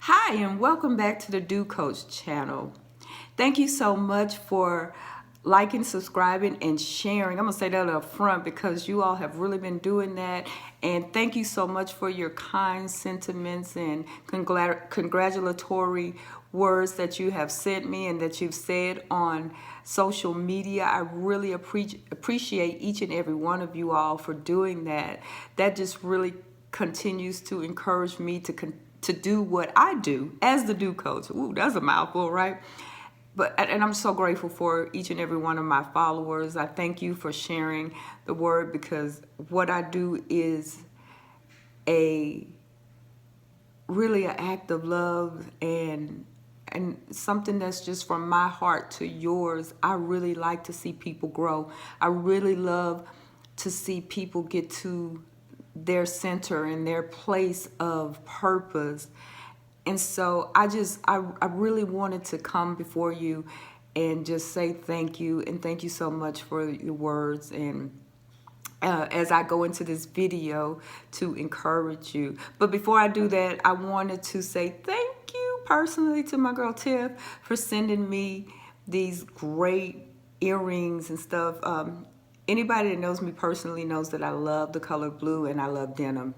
Hi, and welcome back to the Do Coach channel. Thank you so much for liking, subscribing, and sharing. I'm going to say that up front because you all have really been doing that. And thank you so much for your kind sentiments and congratulatory words that you have sent me and that you've said on social media. I really appreciate each and every one of you all for doing that. That just really continues to encourage me to do what I do as the Do Coach. Ooh, that's a mouthful, right? And I'm so grateful for each and every one of my followers. I thank you for sharing the word because what I do is a really an act of love and something that's just from my heart to yours. I really like to see people grow. I really love to see people get to their center and their place of purpose. And so I really wanted to come before you and just say thank you and thank you so much for your words and as I go into this video to encourage you. But before I do that, I wanted to say thank you personally to my girl Tiff for sending me these great earrings and stuff. Anybody that knows me personally knows that I love the color blue and I love denim.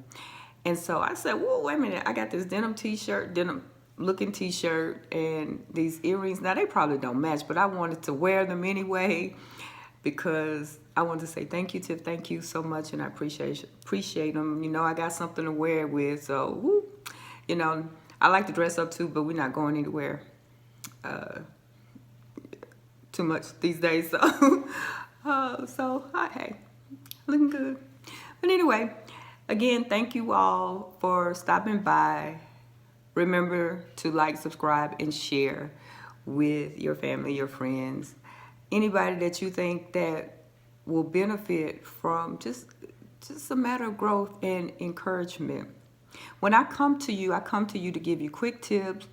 And so I said, whoa, wait a minute. I got this denim t-shirt, denim looking t-shirt and these earrings. Now they probably don't match, but I wanted to wear them anyway because I wanted to say thank you, Tiff. Thank you so much, and I appreciate them. You know, I got something to wear with, so woo. You know, I like to dress up too, but we're not going anywhere too much these days. So, hey, looking good. But anyway, again, thank you all for stopping by. Remember to like, subscribe, and share with your family, your friends, anybody that you think that will benefit from just a matter of growth and encouragement. When I come to you to give you quick tips.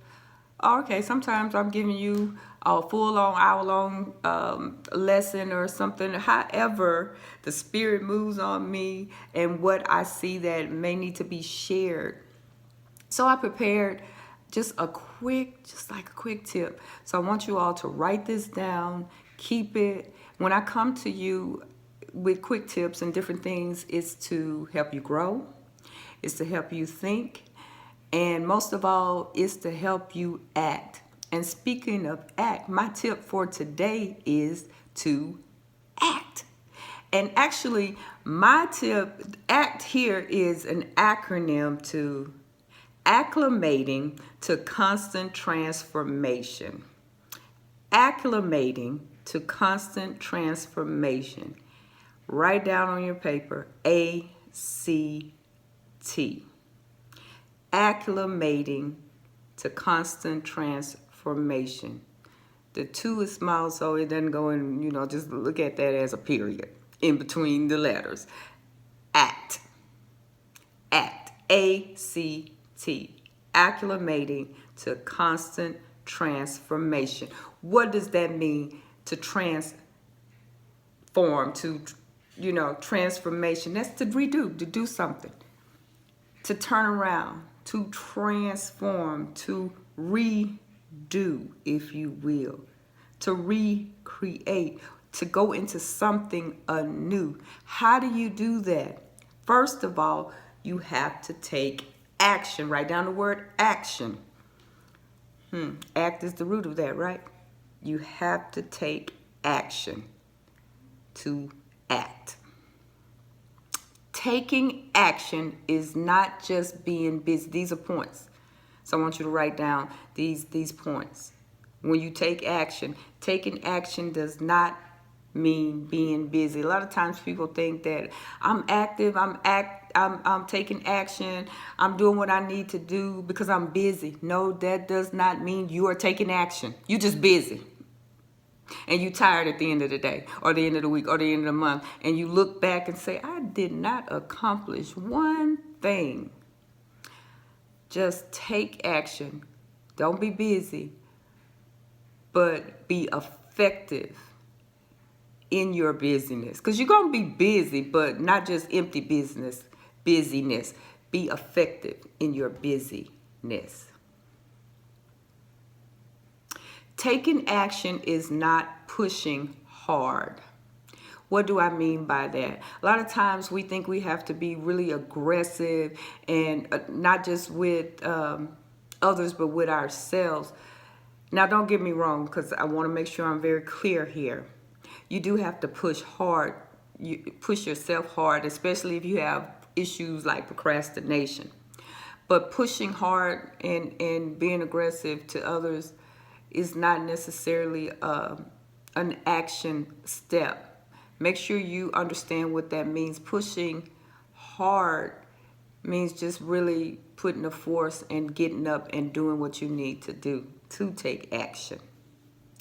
Okay, sometimes I'm giving you a full-on, hour-long lesson or something. However, the Spirit moves on me and what I see that may need to be shared. So I prepared just a quick tip. So I want you all to write this down, keep it. When I come to you with quick tips and different things, it's to help you grow, it's to help you think, and most of all, it's to help you act. And speaking of act, my tip for today is to act. And actually, my tip, ACT here, is an acronym to acclimating to constant transformation. Acclimating to constant transformation. Write down on your paper, A.C.T. Acclimating to constant transformation. The two is small, so it doesn't go in, just look at that as a period in between the letters. ACT. ACT. A-C-T. Acclimating to constant transformation. What does that mean? To transform, transformation. That's to redo, to do something. To turn around, to transform, to redo, if you will. To recreate, to go into something anew. How do you do that? First of all, you have to take action. Write down the word action. Act is the root of that, right? You have to take action to act. Taking action is not just being busy. These are points. So I want you to write down these points. When you take action, taking action does not mean being busy. A lot of times people think that I'm active, I'm taking action, I'm doing what I need to do because I'm busy. No, that does not mean you are taking action. You're just busy. And you're tired at the end of the day or the end of the week or the end of the month. And you look back and say, I did not accomplish one thing. Just take action. Don't be busy, but be effective in your busyness. Because you're going to be busy, but not just empty busyness. Be effective in your busyness. Taking action is not pushing hard. What do I mean by that? A lot of times we think we have to be really aggressive, and not just with others, but with ourselves. Now, don't get me wrong, because I want to make sure I'm very clear here. You do have to push hard. You push yourself hard, especially if you have issues like procrastination. But pushing hard and being aggressive to others is not necessarily an action step. Make sure you understand what that means. Pushing hard means just really putting the force and getting up and doing what you need to do to take action.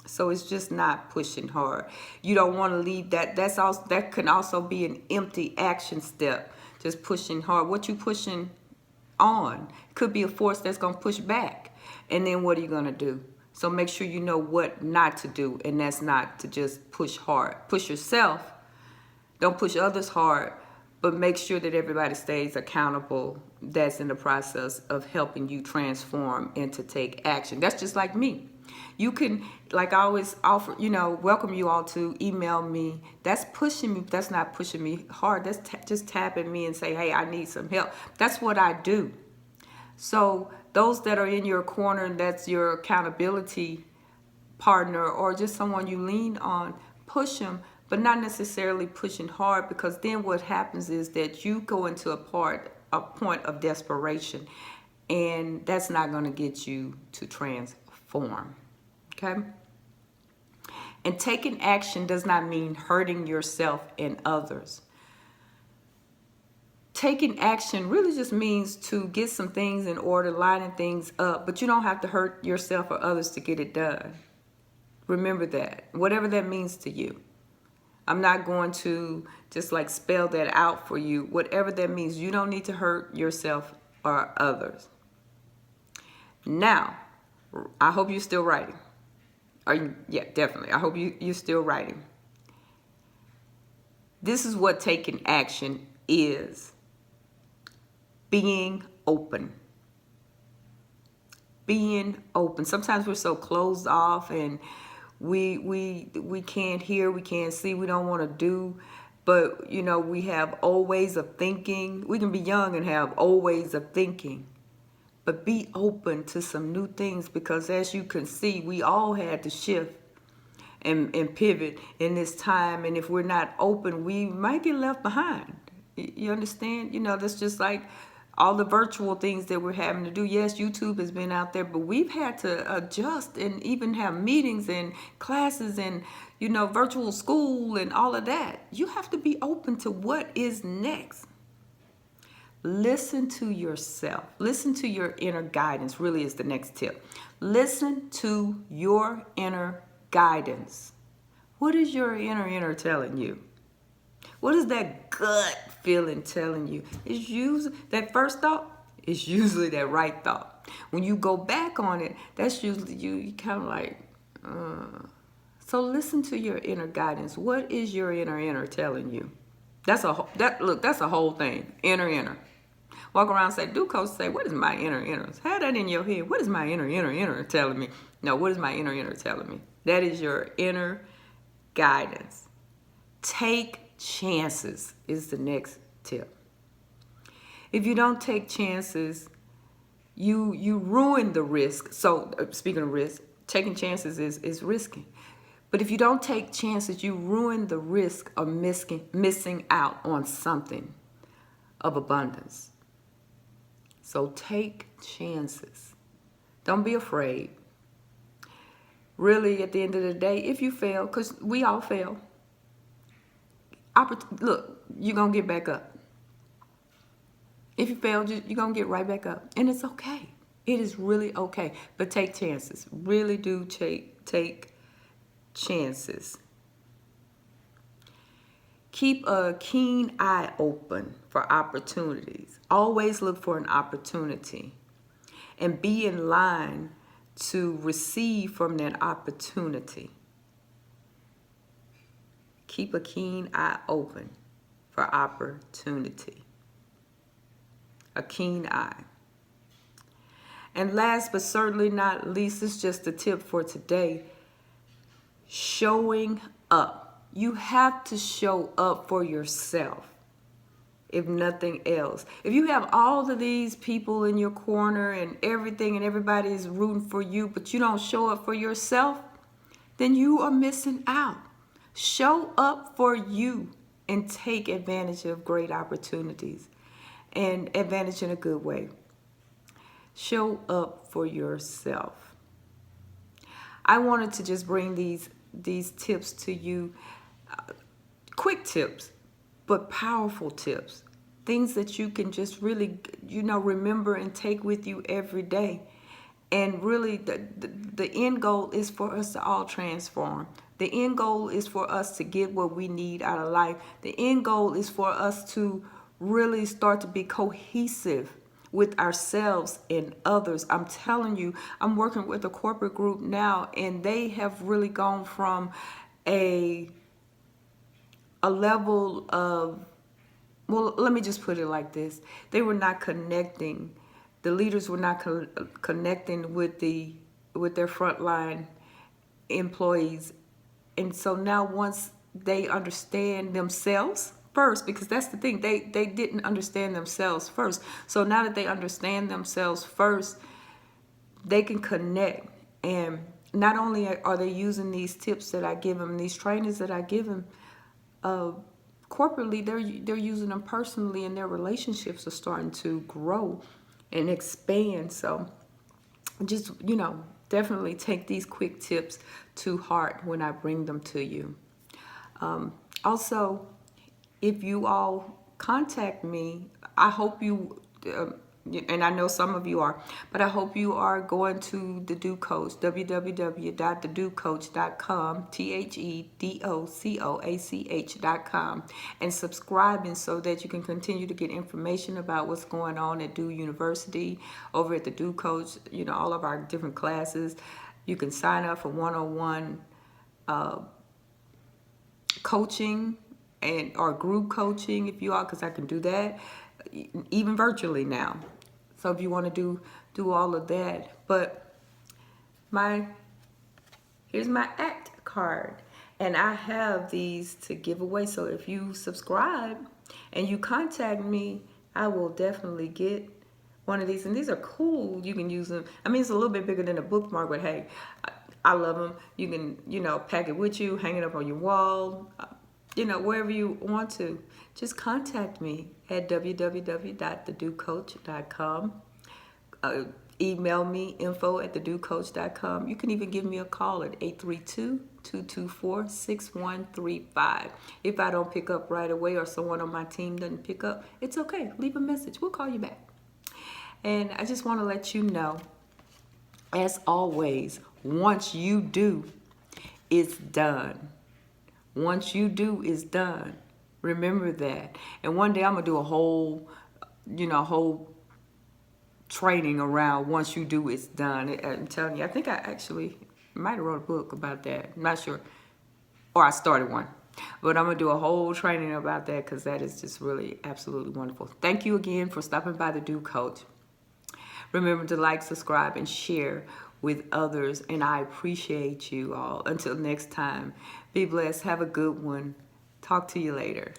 So it's just not pushing hard. You don't want to leave that. That can also be an empty action step. Just pushing hard. What you pushing on could be a force that's going to push back. And then what are you going to do? So make sure you know what not to do, and that's not to just push hard. Push yourself. Don't push others hard, but make sure that everybody stays accountable that's in the process of helping you transform and to take action. That's just like me. You can, like I always offer, welcome you all to email me. That's pushing me. That's not pushing me hard. That's just tapping me and say, hey, I need some help. That's what I do. So those that are in your corner, that's your accountability partner or just someone you lean on, push them, but not necessarily pushing hard, because then what happens is that you go into a point of desperation, and that's not going to get you to transform. Okay? And taking action does not mean hurting yourself and others. Taking action really just means to get some things in order, lining things up, but you don't have to hurt yourself or others to get it done. Remember that, whatever that means to you. I'm not going to just like spell that out for you. Whatever that means, you don't need to hurt yourself or others. Now, I hope you're still writing. Yeah, definitely. I hope you're still writing. This is what taking action is. Being open. Being open. Sometimes we're so closed off, and we can't hear, we can't see, we don't want to do. But we have old ways of thinking. We can be young and have old ways of thinking. But be open to some new things, because as you can see, we all had to shift and pivot in this time. And if we're not open, we might get left behind. You understand? That's just like all the virtual things that we're having to do. Yes, YouTube has been out there, but we've had to adjust and even have meetings and classes and, virtual school and all of that. You have to be open to what is next. Listen to yourself. Listen to your inner guidance, really is the next tip. Listen to your inner guidance. What is your inner telling you? What is that gut feeling telling you? It's usually that first thought is usually that right thought. When you go back on it, that's usually you kind of like, So listen to your inner guidance. What is your inner telling you? That's a whole thing. Inner. Walk around and say, do coach say, what is my inner? Have that in your head. What is my inner telling me? No, what is my inner telling me? That is your inner guidance. Take chances is the next tip. If you don't take chances, you ruin the risk. So speaking of risk, taking chances is risky. But if you don't take chances, you ruin the risk of missing out on something of abundance. So take chances. Don't be afraid. Really, at the end of the day, if you fail, because we all fail, look, you're going to get back up. If you fail, you're going to get right back up. And it's okay. It is really okay. But take chances. Really do take chances. Keep a keen eye open for opportunities. Always look for an opportunity. And be in line to receive from that opportunity. Keep a keen eye open for opportunity. A keen eye. And last but certainly not least, it's just a tip for today. Showing up. You have to show up for yourself, if nothing else. If you have all of these people in your corner and everything and everybody is rooting for you, but you don't show up for yourself, then you are missing out. Show up for you and take advantage of great opportunities, and advantage in a good way. Show up for yourself. I wanted to just bring these tips to you, quick tips, but powerful tips. Things that you can just really, remember and take with you every day. And really, the end goal is for us to all transform. The end goal is for us to get what we need out of life. The end goal is for us to really start to be cohesive with ourselves and others. I'm telling you, I'm working with a corporate group now, and they have really gone from a level of, well, let me just put it like this. They were not connecting. The leaders were not connecting with their frontline employees. And so now, once they understand themselves first, because that's the thing, they didn't understand themselves first. So now that they understand themselves first, they can connect. And not only are they using these tips that I give them, these trainings that I give them, corporately, they're using them personally, and their relationships are starting to grow and expand. So just, definitely take these quick tips to heart when I bring them to you. Also, if you all contact me, I hope you, and I know some of you are, but I hope you are going to the Do Coach, www.thedocoach.com, TheDocoach.com, and subscribing so that you can continue to get information about what's going on at Do University, over at the Do Coach, all of our different classes. You can sign up for one-on-one coaching or group coaching if you are, because I can do that even virtually now. So if you want to do all of that, but here's my ACT card, and I have these to give away. So if you subscribe and you contact me, I will definitely get one of these. And these are cool. You can use them. I mean, it's a little bit bigger than a bookmark, but hey, I love them. You can, pack it with you, hang it up on your wall, wherever you want to. Just contact me at www.thedocoach.com. Email me, info@thedocoach.com. You can even give me a call at 832-224-6135. If I don't pick up right away, or someone on my team doesn't pick up, it's okay. Leave a message. We'll call you back. And I just want to let you know, as always, once you do, it's done. Once you do, it's done. Remember that. And one day I'm going to do a whole training around once you do, it's done. I'm telling you, I think I actually might have wrote a book about that. I'm not sure. Or I started one. But I'm going to do a whole training about that, because that is just really absolutely wonderful. Thank you again for stopping by the Do Coach. Remember to like, subscribe, and share with others. And I appreciate you all. Until next time, be blessed. Have a good one. Talk to you later.